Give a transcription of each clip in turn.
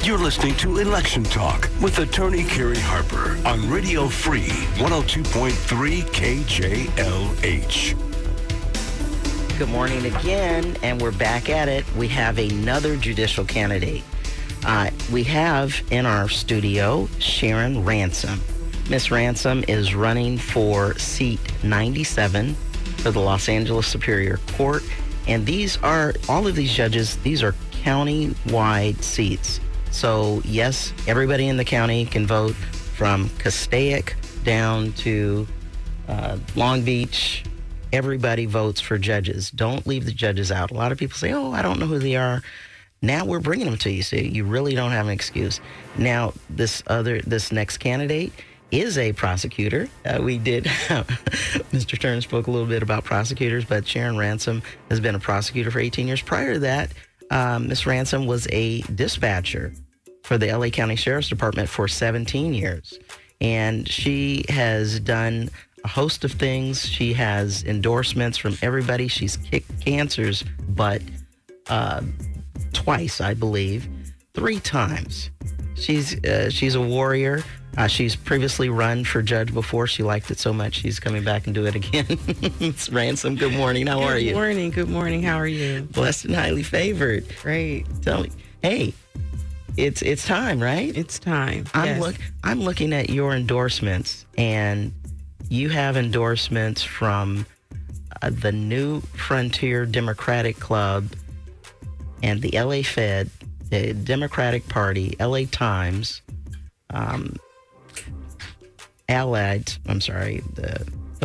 You're listening to Election Talk with attorney Carrie Harper on Radio Free 102.3 KJLH. Good morning again, and we're back at it. We have another judicial candidate. We have in our studio Sharon Ransom. Miss Ransom is running for seat 97 for the Los Angeles Superior Court. And these are, all of these judges, these are county-wide seats. So, yes, everybody in the county can vote from Castaic down to Long Beach. Everybody votes for judges. Don't leave the judges out. A lot of people say, oh, I don't know who they are. Now we're bringing them to you, so you really don't have an excuse. Now, this next candidate is a prosecutor. We did, Mr. Turner spoke a little bit about prosecutors, but Sharon Ransom has been a prosecutor for 18 years. Prior to that, Ms. Ransom was a dispatcher for the LA County Sheriff's Department for 17 years. And she has done a host of things. She has endorsements from everybody. She's kicked cancer's butt twice, I believe, 3 times. She's a warrior. She's previously run for judge before. She liked it so much, she's coming back and do it again. Ms. Ransom, good morning. How are you? Good morning. How are you? Blessed and highly favored. Great. Tell me, hey, it's time, right? It's time. I'm looking at your endorsements, and you have endorsements from the New Frontier Democratic Club and the LA Fed, the Democratic Party, LA Times, the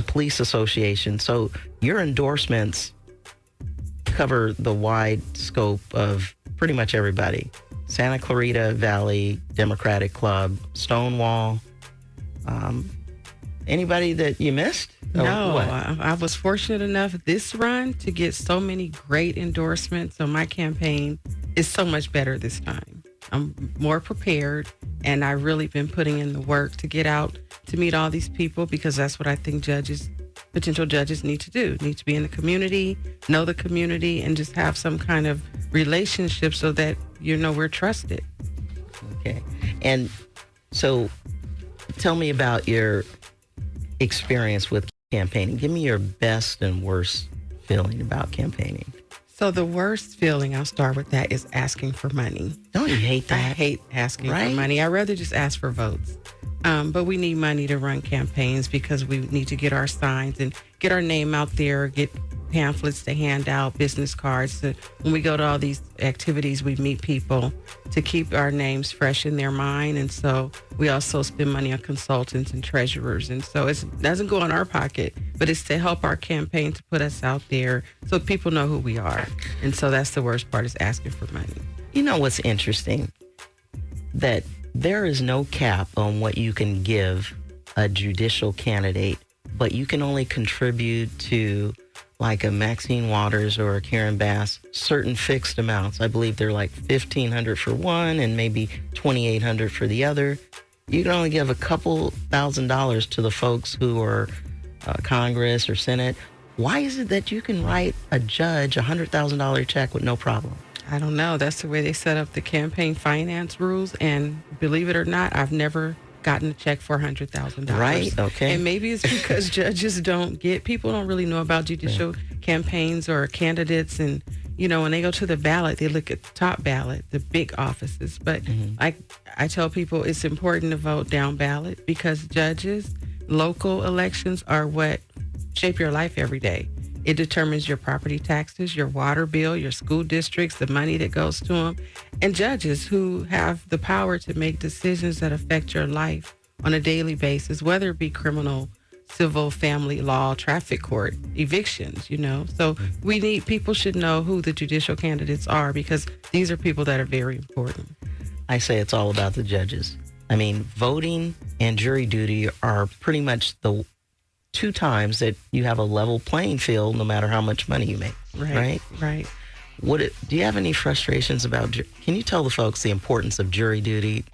Police Association. So your endorsements cover the wide scope of pretty much everybody. Santa Clarita Valley Democratic Club, Stonewall. Anybody that you missed? No, I was fortunate enough this run to get so many great endorsements. So my campaign is so much better this time. I'm more prepared, and I've really been putting in the work to get out to meet all these people, because that's what I think potential judges need to do. Need to be in the community, know the community, and just have some kind of relationship so that, we're trusted. Okay. And so tell me about your experience with campaigning. Give me your best and worst feeling about campaigning. So the worst feeling, I'll start with that, is asking for money. Don't you hate that? I hate asking for money. I'd rather just ask for votes. But we need money to run campaigns because we need to get our signs and get our name out there, get pamphlets to hand out, business cards. When we go to all these activities, we meet people to keep our names fresh in their mind. And so we also spend money on consultants and treasurers. And so it doesn't go in our pocket, but it's to help our campaign, to put us out there so people know who we are. And so that's the worst part, is asking for money. You know what's interesting? That there is no cap on what you can give a judicial candidate, but you can only contribute to, like a Maxine Waters or a Karen Bass, certain fixed amounts. I believe they're like $1,500 for one and maybe $2,800 for the other. You can only give a couple $1,000s to the folks who are Congress or Senate. Why is it that you can write a judge a $100,000 check with no problem? I don't know. That's the way they set up the campaign finance rules. And believe it or not, I've never gotten a check for $100,000. Right, okay. And maybe it's because people don't really know about judicial campaigns or candidates. And, when they go to the ballot, they look at the top ballot, the big offices. But I tell people it's important to vote down ballot, because judges, local elections are what shape your life every day. It determines your property taxes, your water bill, your school districts, the money that goes to them. And judges who have the power to make decisions that affect your life on a daily basis, whether it be criminal, civil, family law, traffic court, evictions, So people should know who the judicial candidates are, because these are people that are very important. I say it's all about the judges. I mean, voting and jury duty are pretty much the 2 times that you have a level playing field, no matter how much money you make. Right. Do you have any frustrations about? Can you tell the folks the importance of jury duty?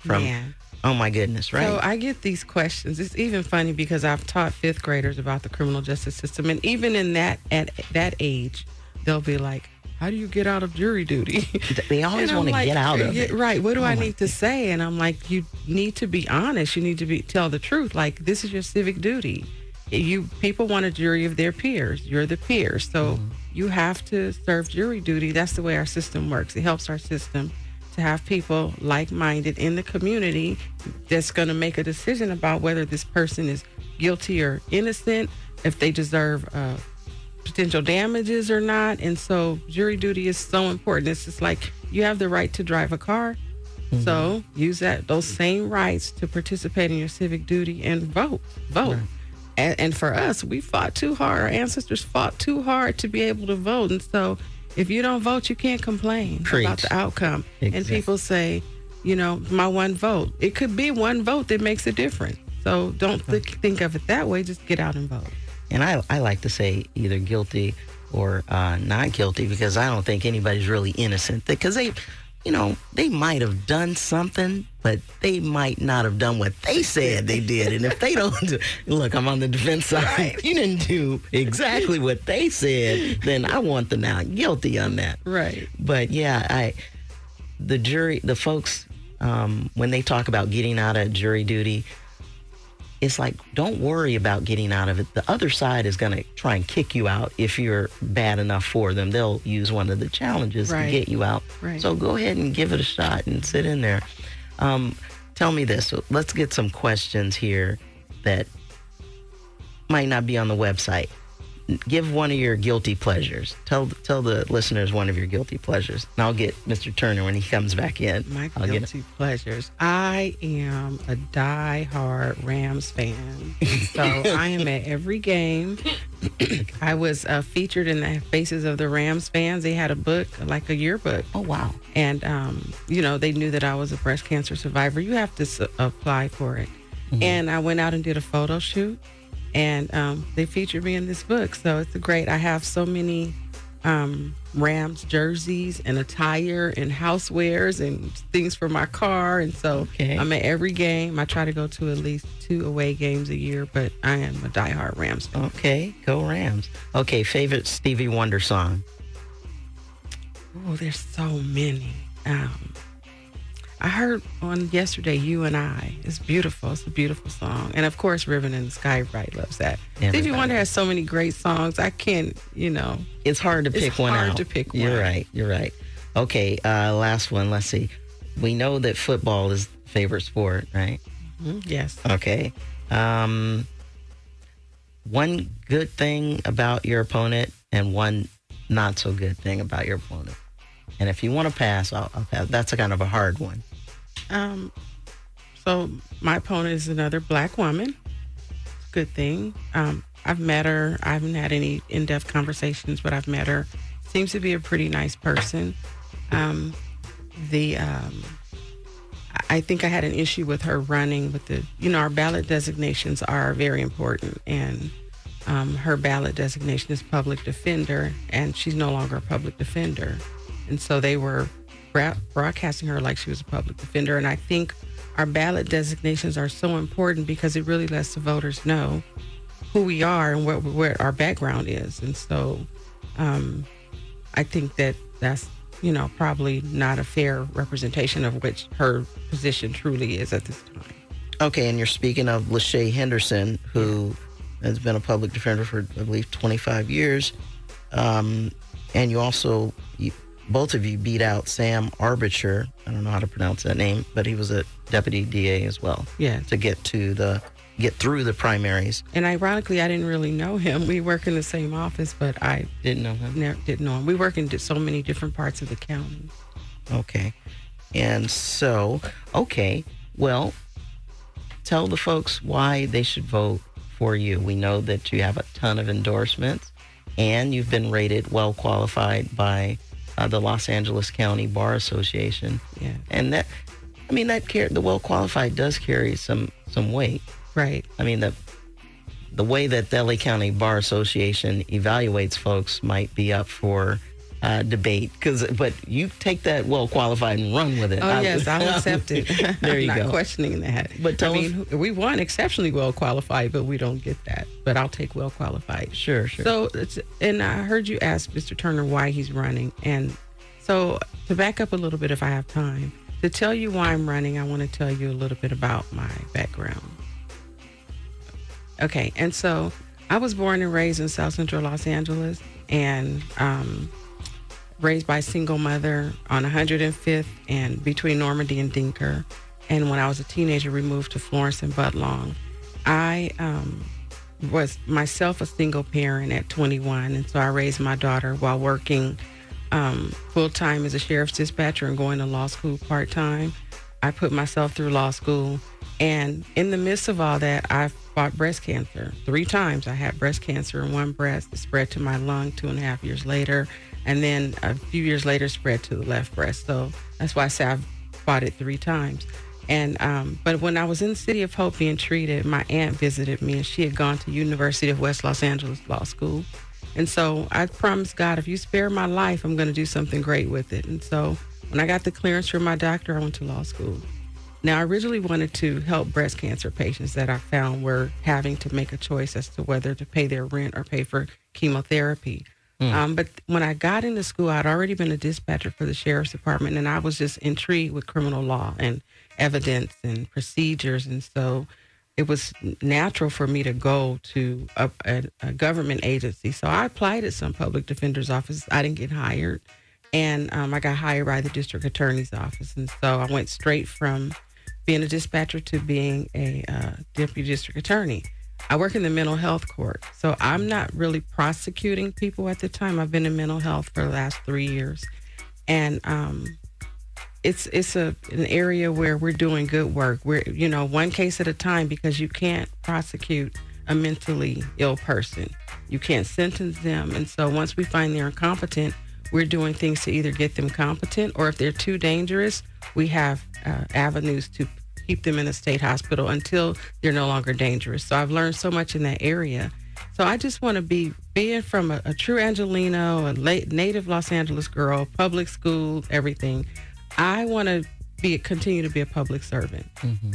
Oh my goodness, right? So I get these questions. It's even funny because I've taught 5th graders about the criminal justice system, and even in at that age, they'll be like, how do you get out of jury duty? They always want to like, get out of it. Right. What do I need to say? And I'm like, you need to be honest. You need to tell the truth. Like, this is your civic duty. People want a jury of their peers. You're the peers. So you have to serve jury duty. That's the way our system works. It helps our system to have people like-minded in the community that's going to make a decision about whether this person is guilty or innocent, if they deserve potential damages or not. And so jury duty is so important. It's just like you have the right to drive a car. So use those same rights to participate in your civic duty and vote. Right. And for us, we fought too hard. Our ancestors fought too hard to be able to vote. And so if you don't vote, you can't complain about the outcome. Exactly. And people say, my one vote. It could be one vote that makes a difference. So don't think of it that way. Just get out and vote. And I like to say either guilty or not guilty, because I don't think anybody's really innocent. Because they might have done something, but they might not have done what they said they did. And if they don't look, I'm on the defense side. Right. You didn't do exactly what they said, then I want them not guilty on that. Right. But yeah, the folks, when they talk about getting out of jury duty, it's like, don't worry about getting out of it. The other side is going to try and kick you out if you're bad enough for them. They'll use one of the challenges to get you out. Right. So go ahead and give it a shot and sit in there. Tell me this. Let's get some questions here that might not be on the website. Give one of your guilty pleasures. Tell the listeners one of your guilty pleasures. And I'll get Mr. Turner when he comes back in. My guilty pleasures. I am a die-hard Rams fan. So I am at every game. I was featured in the Faces of the Rams fans. They had a book, like a yearbook. Oh, wow. And, they knew that I was a breast cancer survivor. You have to apply for it. And I went out and did a photo shoot. And they featured me in this book. So it's great. I have so many Rams jerseys and attire and housewares and things for my car. And so I'm at every game. I try to go to at least 2 away games a year, but I am a diehard Rams fan. Okay, go Rams. Okay, favorite Stevie Wonder song? Oh, there's so many. I heard on yesterday, You and I. It's beautiful. It's a beautiful song. And of course, Ribbon in the Sky, right, loves that. Stevie Wonder has so many great songs. I can't, It's hard to pick one out. It's hard to pick one. You're right. Okay, last one. Let's see. We know that football is favorite sport, right? Yes. Okay. One good thing about your opponent and one not so good thing about your opponent. And if you want to pass, I'll pass. That's a kind of a hard one. So my opponent is another black woman. Good thing. I've met her. I haven't had any in-depth conversations, but I've met her. Seems to be a pretty nice person. I think I had an issue with her running with our ballot designations are very important. And her ballot designation is public defender, and she's no longer a public defender. And so they were broadcasting her like she was a public defender. And I think our ballot designations are so important because it really lets the voters know who we are and where our background is. And so I think that's, probably not a fair representation of which her position truly is at this time. Okay, and you're speaking of Lachey Henderson, who has been a public defender for, I believe, 25 years. And you also... both of you beat out Sam Arbiter. I don't know how to pronounce that name, but he was a deputy DA as well. Yeah. To get through the primaries. And ironically, I didn't really know him. We work in the same office, but I didn't know him. Didn't know him. We work in so many different parts of the county. Okay. And so, well, tell the folks why they should vote for you. We know that you have a ton of endorsements, and you've been rated well qualified by the Los Angeles County Bar Association. Yeah. And the well qualified does carry some weight. Right. I mean, the way that the LA County Bar Association evaluates folks might be up for debate, but you take that well qualified and run with it. Oh, yes, I'll accept it. There you I'm go. not questioning that. But we want exceptionally well qualified, but we don't get that. But I'll take well qualified. Sure. So, and I heard you ask Mr. Turner why he's running. And so to back up a little bit, if I have time, to tell you why I'm running, I want to tell you a little bit about my background. Okay, and so I was born and raised in South Central Los Angeles, and raised by a single mother on 105th and between Normandy and Dinker. And when I was a teenager, we moved to Florence and Budlong. I was myself a single parent at 21, and so I raised my daughter while working full-time as a sheriff's dispatcher and going to law school part-time. I put myself through law school, and in the midst of all that, I fought breast cancer 3 times. I had breast cancer in one breast. It spread to my lung 2.5 years later, and then a few years later spread to the left breast. So that's why I say I've fought it 3 times. And but when I was in the City of Hope being treated, my aunt visited me, and she had gone to University of West Los Angeles Law School. And so I promised God, if you spare my life, I'm going to do something great with it. And so when I got the clearance from my doctor, I went to law school. Now, I originally wanted to help breast cancer patients that I found were having to make a choice as to whether to pay their rent or pay for chemotherapy. But when I got into school, I'd already been a dispatcher for the sheriff's department, and I was just intrigued with criminal law and evidence and procedures. And so it was natural for me to go to a government agency. So I applied at some public defender's offices. I didn't get hired. And I got hired by the district attorney's office. And so I went straight from being a dispatcher to being a deputy district attorney. I work in the mental health court. So I'm not really prosecuting people at the time. I've been in mental health for the last 3 years. And it's an area where we're doing good work. We're, one case at a time, because you can't prosecute a mentally ill person. You can't sentence them. And so once we find they're incompetent, we're doing things to either get them competent, or if they're too dangerous, we have avenues to keep them in a state hospital until they're no longer dangerous. So I've learned so much in that area. So I just want to being from a true Angelino, a native Los Angeles girl, public school, everything. I want to continue to be a public servant,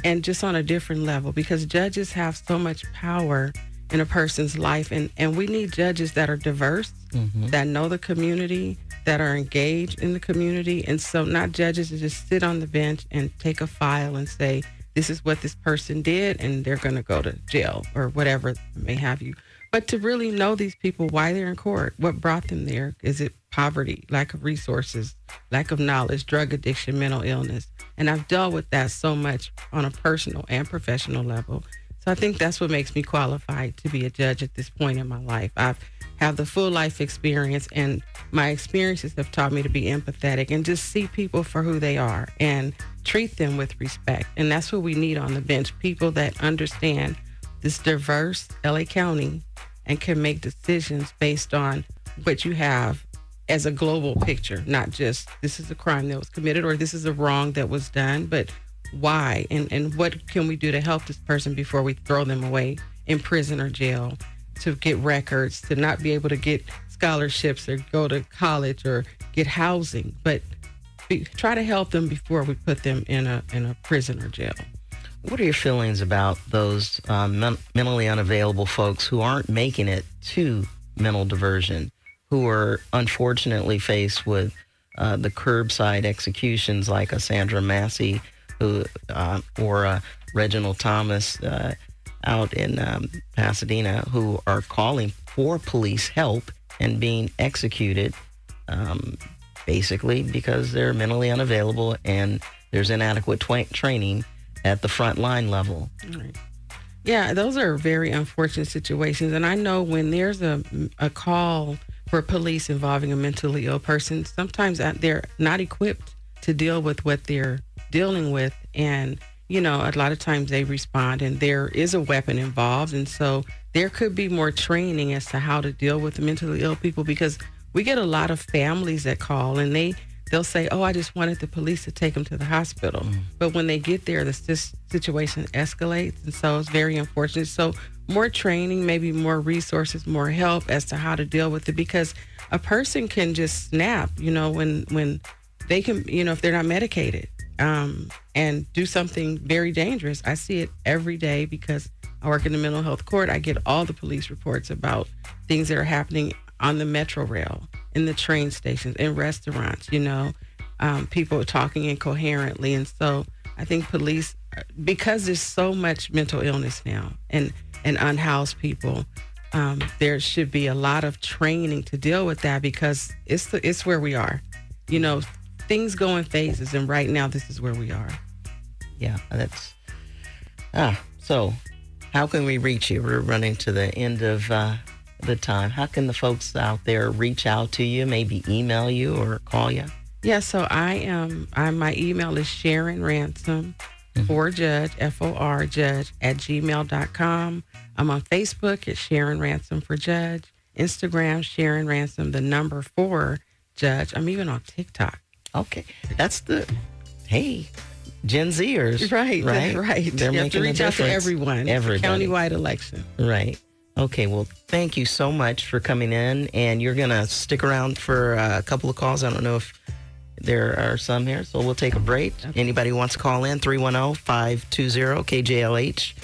and just on a different level, because judges have so much power in a person's life, and we need judges that are diverse, that know the community, that are engaged in the community. And so not judges that just sit on the bench and take a file and say, this is what this person did, and they're going to go to jail or whatever may have you. But to really know these people, why they're in court, what brought them there. Is it poverty, lack of resources, lack of knowledge, drug addiction, mental illness? And I've dealt with that so much on a personal and professional level. So I think that's what makes me qualified to be a judge at this point in my life. I have the full life experience, and my experiences have taught me to be empathetic and just see people for who they are and treat them with respect. And that's what we need on the bench, people that understand this diverse LA County and can make decisions based on what you have as a global picture, not just this is a crime that was committed or this is a wrong that was done, but why and what can we do to help this person before we throw them away in prison or jail, to get records, to not be able to get scholarships or go to college or get housing, but try to help them before we put them in a prison or jail. What are your feelings about those mentally unavailable folks who aren't making it to mental diversion, who are unfortunately faced with the curbside executions like a Sandra Massey, or Reginald Thomas out in Pasadena, who are calling for police help and being executed basically because they're mentally unavailable and there's inadequate training at the front line level. Right. Yeah, those are very unfortunate situations. And I know when there's a call for police involving a mentally ill person, sometimes they're not equipped to deal with what they're dealing with. And, a lot of times they respond and there is a weapon involved. And so there could be more training as to how to deal with the mentally ill people, because we get a lot of families that call and they'll say, oh, I just wanted the police to take them to the hospital. But when they get there, the situation escalates. And so it's very unfortunate. So more training, maybe more resources, more help as to how to deal with it, because a person can just snap, when they can, if they're not medicated, and do something very dangerous. I see it every day because I work in the mental health court. I get all the police reports about things that are happening on the metro rail, in the train stations, in restaurants, people talking incoherently. And so I think police, because there's so much mental illness now and unhoused people, there should be a lot of training to deal with that, because it's where we are. Things go in phases, and right now this is where we are. Yeah, that's... So how can we reach you? We're running to the end of the time. How can the folks out there reach out to you, maybe email you or call you? Yeah, so my email is Sharon Ransom, for Judge, FOR Judge, @gmail.com. I'm on Facebook at Sharon Ransom for Judge. Instagram, Sharon Ransom, the number 4 Judge. I'm even on TikTok. Okay. That's hey, Gen Zers. Right. They're you have to reach out to everyone. Everybody. Countywide election. Right. Okay, well, thank you so much for coming in, and you're going to stick around for a couple of calls. I don't know if there are some here, so we'll take a break. Okay. Anybody wants to call in, 310-520-KJLH.